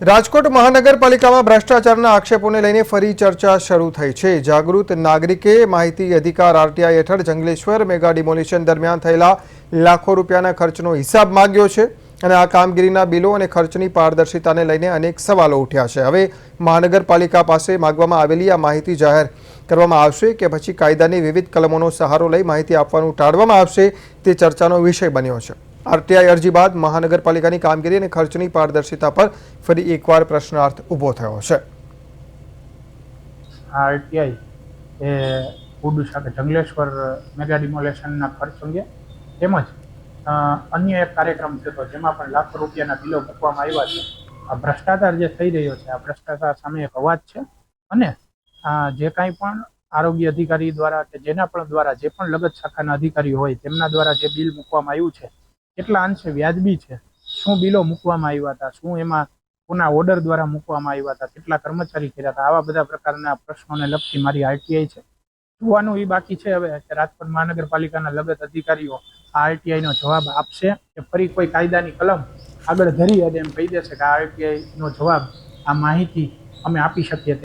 રાજકોટ મહાનગરપાલિકામાં ભ્રષ્ટાચારના આક્ષેપોને લઈને ફરી ચર્ચા શરૂ થઈ છે। જાગૃત નાગરિકે માહિતી અધિકાર આરટીઆઈ હેઠળ જંગલેશ્વર મેગા ડિમોલિશન દરમિયાન થયેલા લાખો રૂપિયાના ખર્ચનો હિસાબ માંગ્યો છે અને આ કામગીરીના બિલો અને ખર્ચની પારદર્શિતાને લઈને અનેક સવાલો ઉઠ્યા છે। હવે મહાનગરપાલિકા પાસે માંગવામાં આવેલી આ માહિતી જાહેર કરવામાં આવશે કે પછી કાયદાની વિવિધ કલમોનો સહારો લઈ માહિતી આપવાનું ટાળવામાં આવશે તે ચર્ચાનો વિષય બન્યો છે। આરટીઆઈ અરજી બાદ મહાનગરપાલિકાની કામગીરી અને ખર્ચની પારદર્શિતા પર ફરી એકવાર પ્રશ્નાર્થ ઊભો થયો છે। આરટીઆઈ એ ઉડુ શાખા જંગલેશ્વર મેગા ડિમોલેશનના ખર્ચ અંગે તેમજ અન્ય એક કાર્યક્રમ થયો જેમાં પણ લાખો રૂપિયાના બિલો મૂકવામાં આવ્યા છે। આ ભ્રષ્ટાચાર જે થઈ રહ્યો છે આ ભ્રષ્ટાચાર સામે એક અવાજ છે અને જે કાંઈ પણ આરોગ્ય અધિકારી દ્વારા કે જેના પણ દ્વારા જે પણ લગત શાખાના અધિકારી હોય તેમના દ્વારા જે બિલ મૂકવામાં આવ્યું છે કેટલા અંશે વ્યાજબી છે, શું બિલો મૂકવામાં આવ્યા હતા, શું એમાં કોના ઓર્ડર દ્વારા મૂકવામાં આવ્યા હતા, કેટલા કર્મચારી કર્યા હતા, આવા બધા પ્રકારના પ્રશ્નોને લગતી મારી આરટીઆઈ છે। જોવાનું એ બાકી છે હવે કે રાજકોટ મહાનગરપાલિકાના લગત અધિકારીઓ આ આરટીઆઈનો જવાબ આપશે કે ફરી કોઈ કાયદાની કલમ આગળ ધરી અને એમ કહી દેશે કે આ આરટીઆઈનો જવાબ આ માહિતી અમે આપી શકીએ।